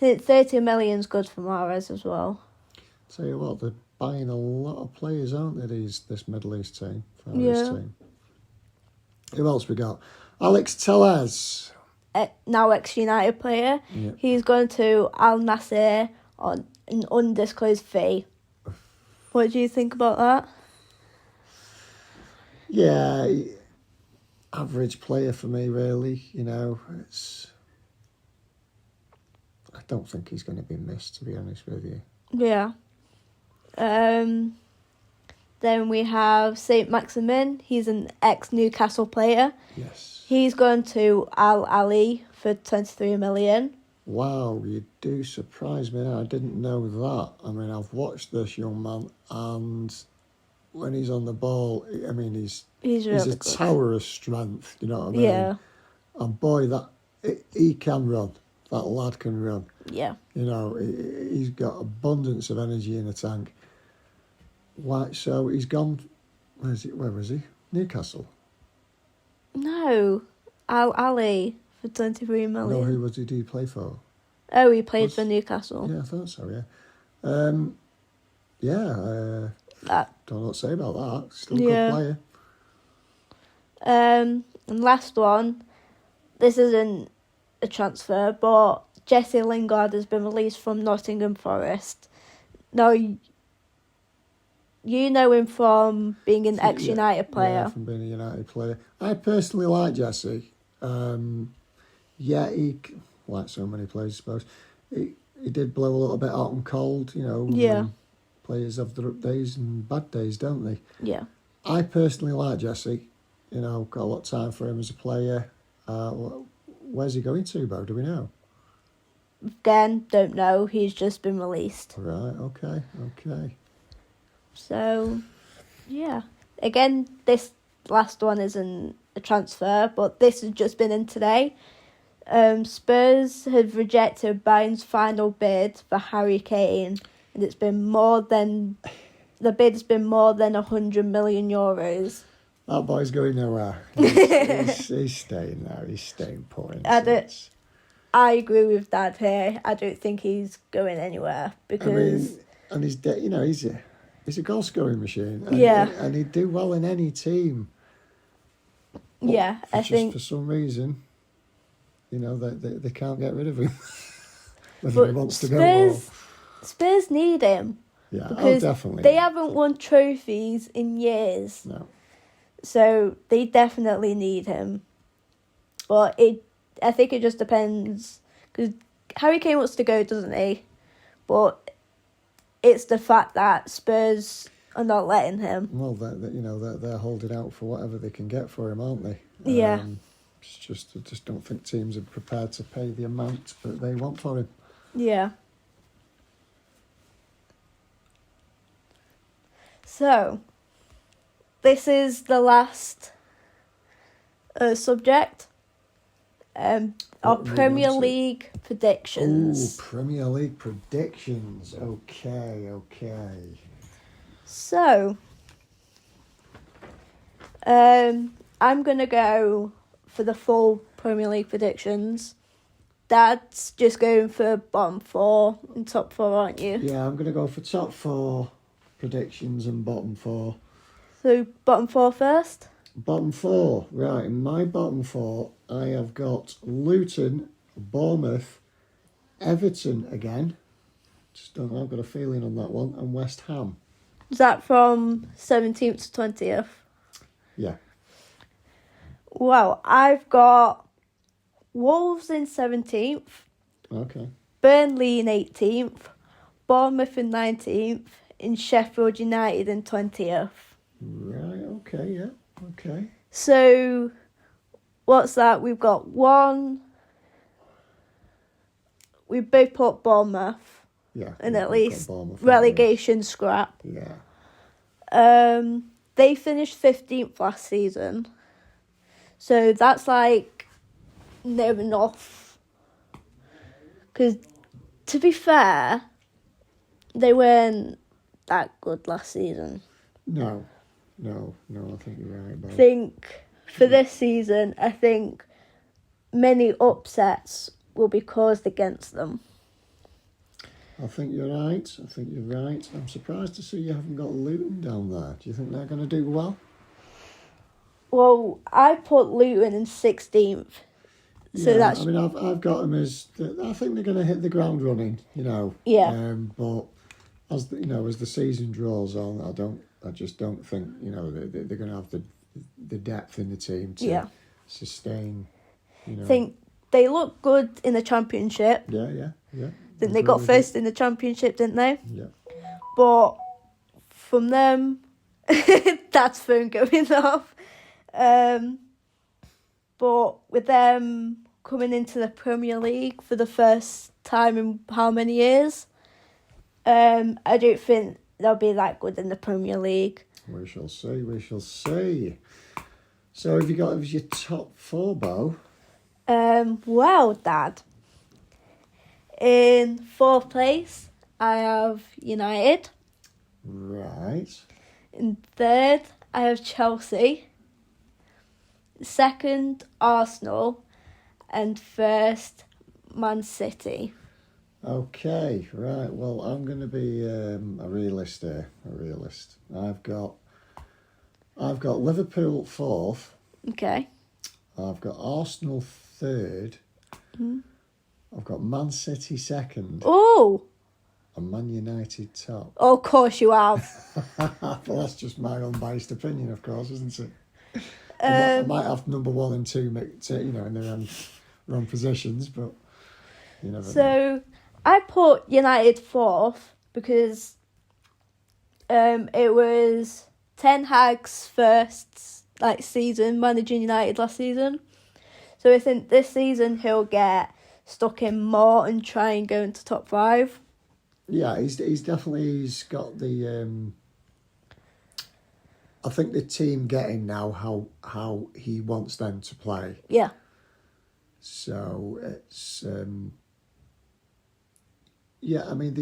mean? 30 million's good for Mahrez as well. Tell you what, they're buying a lot of players, aren't they? This Middle East team. Far East Yeah. team. Who else we got? Alex Tellez. Now ex-United player. Yeah. He's going to Al Nassr on an undisclosed fee. What do you think about that? Yeah, average player for me, really. You know, I don't think he's going to be missed, to be honest with you. Yeah. Then we have Saint Maximin. He's an ex-Newcastle player. Yes. He's going to Al Ali for 23 million. Wow, you do surprise me now. I didn't know that. I mean, I've watched this young man, and when he's on the ball, I mean, he's Really a good. tower of strength, you know what I mean? Yeah. And boy, he can run. That lad can run. Yeah. You know, he's got abundance of energy in the tank. Why? So he's gone. Where was he? Newcastle. No. Al Ali for 23 million. No, who did he play for? Oh, he played for Newcastle. Yeah, I thought so. Yeah. That. Don't know what to say about that. Still a Yeah. good player. And last one. This isn't a transfer, but Jesse Lingard has been released from Nottingham Forest. Now, you know him from being an ex-United player. Yeah, from being a United player. I personally like Jesse. He, like so many players, I suppose, he did blow a little bit hot and cold, you know. Yeah. Players have their up days and bad days, don't they? Yeah. I personally like Jesse. You know, got a lot of time for him as a player. Where's he going to, Beau? Do we know? Again, don't know. He's just been released. Right, okay. So, yeah. Again, this last one isn't a transfer, but this has just been in today. Spurs have rejected Bayern's final bid for Harry Kane, and the bid's been more than 100 million euros. That boy's going nowhere. He's staying there. He's staying put in. I agree with Dad here. I don't think he's going anywhere because... I mean, and he's a goal scoring machine. And, Yeah. And he'd do well in any team. But Yeah, I think... for some reason, you know, they can't get rid of him. Whether But he wants to go or... Spurs need him. Yeah, Because definitely. they haven't won trophies in years. No. So they definitely need him. But I think it just depends. Because Harry Kane wants to go, doesn't he? But it's the fact that Spurs are not letting him. Well, they're holding out for whatever they can get for him, aren't they? Yeah. It's just, I just don't think teams are prepared to pay the amount that they want for him. Yeah. So, this is the last subject. Our What Premier we want to- League predictions. Premier League predictions. Okay. So, I'm going to go for the full Premier League predictions. Dad's just going for bottom 4 and top 4, aren't you? Yeah, I'm going to go for top 4 predictions and bottom 4. So, bottom 4 first? Bottom 4, right. In my bottom 4, I have got Luton, Bournemouth, Everton again. Just don't know, I've got a feeling on that one, and West Ham. Is that from 17th to 20th? Yeah. Well, I've got Wolves in 17th, Okay. Burnley in 18th, Bournemouth in 19th, and Sheffield United in 20th. Right, okay, yeah, okay. So, what's that? We've got one. We both put Bournemouth, Yeah. and we've at got least Bournemouth, relegation scrap. Yeah. They finished 15th last season, so that's like near enough. Because, to be fair, they weren't that good last season. No, I think you're right, Beau. I think for this season, I think many upsets will be caused against them. I think you're right. I'm surprised to see you haven't got Luton down there. Do you think they're going to do well? Well, I put Luton in 16th. So Yeah, that's... I mean, I've got them as... I think they're going to hit the ground running, you know. Yeah. But as the season draws on, I just don't think, you know, they're going to have the depth in the team to sustain, you know. I think they look good in the Championship. Yeah. I think they got first in the Championship, didn't they? Yeah. But from them, that's phone going off. But with them coming into the Premier League for the first time in how many years, I don't think they'll be that good in the Premier League. We shall see. So have you got as your top 4, Beau? Well, Dad. In 4th place, I have United. Right. In 3rd, I have Chelsea. 2nd, Arsenal. And 1st, Man City. Okay, right. Well, I'm going to be a realist here. I've got Liverpool 4th. Okay. I've got Arsenal 3rd. Mm-hmm. I've got Man City 2nd. Oh! And Man United top. Oh, of course you have. Well, that's just my own biased opinion, of course, isn't it? I might have number 1 and 2, you know, in their wrong positions, but you never know. So, I put United 4th because it was Ten Hag's first season managing United last season. So I think this season he'll get stuck in more and try and go into top 5. Yeah, he's got the. I think the team getting now how he wants them to play. Yeah. So it's yeah. I mean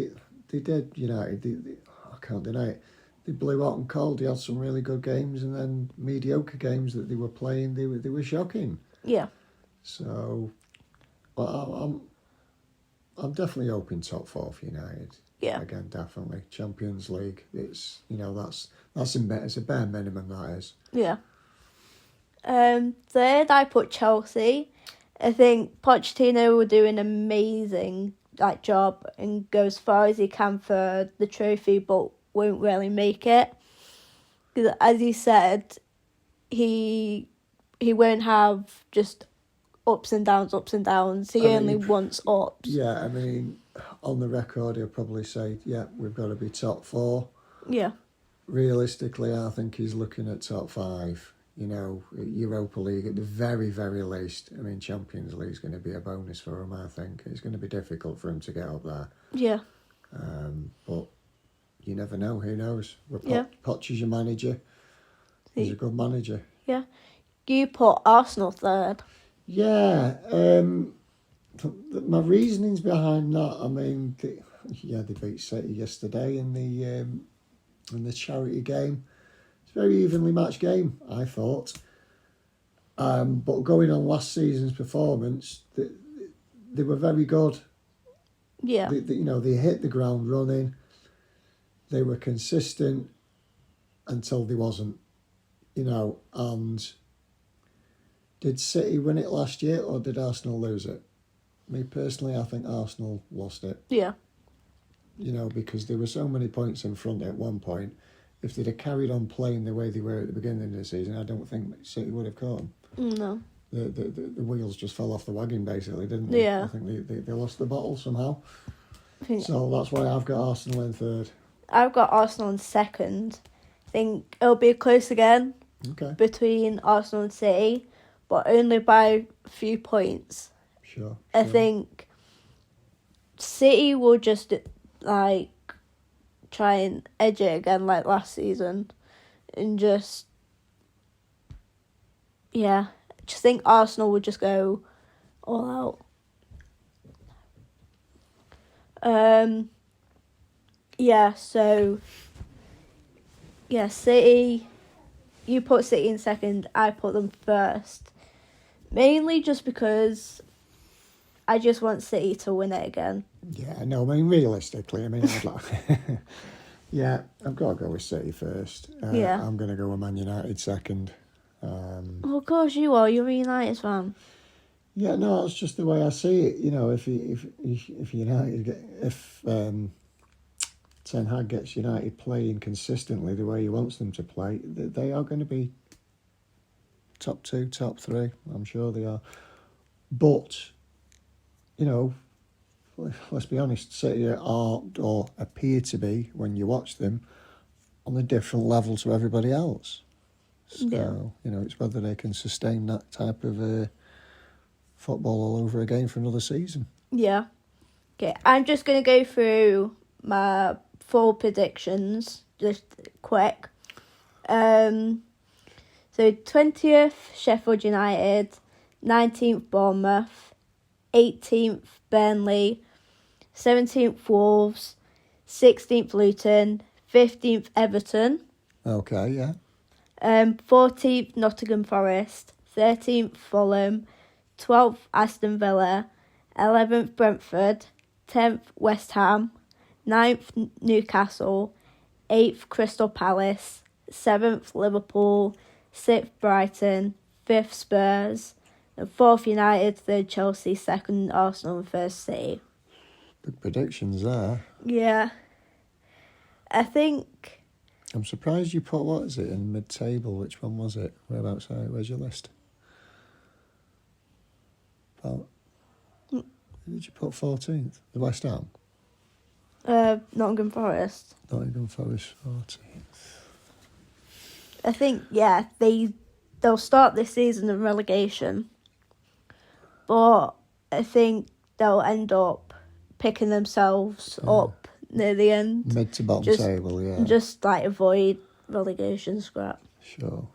they did United. I can't deny it. They blew hot and cold. They had some really good games, and then mediocre games that they were playing. They were shocking. Yeah. So, I'm definitely hoping top 4 for United. Yeah. Again, definitely Champions League. It's it's a bare minimum, that is. Yeah. 3rd, I put Chelsea. I think Pochettino will do an amazing job and go as far as he can for the trophy, but won't really make it. Because as he said, he won't have just ups and downs. He only wants ups. Yeah, I mean, on the record, he'll probably say, yeah, we've got to be top 4. Yeah. Realistically, I think he's looking at top 5. You know, Europa League at the very, very least. I mean, Champions League's going to be a bonus for him, I think. It's going to be difficult for him to get up there. Yeah. But you never know. Who knows? Yeah. Poch is your manager. He's a good manager. Yeah. You put Arsenal third. Yeah. My reasonings behind that, I mean, they beat City yesterday in the charity game. It's a very evenly matched game, I thought. But going on last season's performance, they were very good. Yeah. They hit the ground running. They were consistent until they wasn't. And did City win it last year or did Arsenal lose it? Me personally, I think Arsenal lost it. Yeah. Because there were so many points in front at one point. If they'd have carried on playing the way they were at the beginning of the season, I don't think City would have caught them. No. The wheels just fell off the wagon, basically, didn't they? Yeah. I think they lost the bottle somehow. So that's why I've got Arsenal in third. I've got Arsenal in second. I think it'll be close again. Okay. Between Arsenal and City, but only by a few points. Sure. I think City will just try and edge it again like last season, and just think Arsenal would just go all out. City. You put City in second, I put them first. Mainly just because I just want City to win it again. Yeah, no, I mean, realistically, I'd like... Yeah, I've got to go with City first. I'm going to go with Man United second. Of course you are, you're a United fan. Yeah, no, it's just the way I see it. If Ten Hag gets United playing consistently the way he wants them to play, they are going to be top 2, top 3. I'm sure they are. But, let's be honest, City are or appear to be, when you watch them, on a different level to everybody else. So, it's whether they can sustain that type of football all over again for another season. Yeah. Okay, I'm just going to go through my 4 predictions, just quick. So 20th, Sheffield United, 19th, Bournemouth, 18th, Burnley, 17th, Wolves, 16th, Luton, 15th, Everton. Okay, yeah. 14th, Nottingham Forest, 13th, Fulham, 12th, Aston Villa, 11th, Brentford, 10th, West Ham, 9th, Newcastle, 8th, Crystal Palace, 7th, Liverpool, 6th, Brighton, 5th, Spurs, and 4th, United, 3rd, Chelsea, 2nd, Arsenal, and 1st, City. Big predictions there. Yeah. I think... I'm surprised you put, what is it, in mid-table? Which one was it? Where's your list? Did you put 14th? The West Ham? Nottingham Forest. Nottingham Forest 14th. I think, they'll start this season in relegation. But I think they'll end up picking themselves up near the end. Mid to bottom table, yeah. Just avoid relegation scrap. Sure.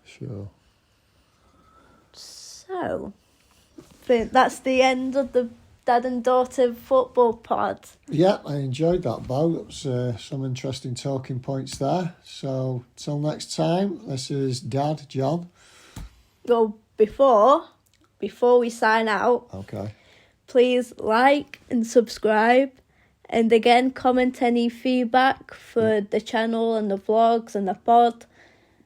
So, I think that's the end of the Dad and Daughter Football Pod. Yeah, I enjoyed that, Beau. That was some interesting talking points there. So, till next time, this is Dad, John. Well, before we sign out, okay, please like and subscribe. And again, comment any feedback for the channel and the vlogs and the pod.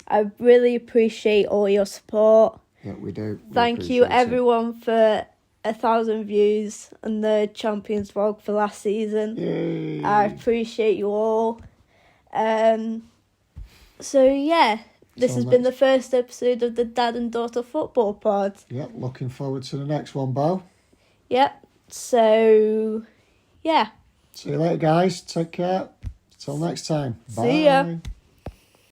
I really appreciate all your support. Yeah, we do. Thank you, everyone, for 1,000 views on the Champions vlog for last season. Yay. I appreciate you all. This has been the first episode of the Dad and Daughter Football Pod. Yep, looking forward to the next one, Beau. Yep, so, yeah. See you later, guys. Take care. Till next time. Bye. See ya.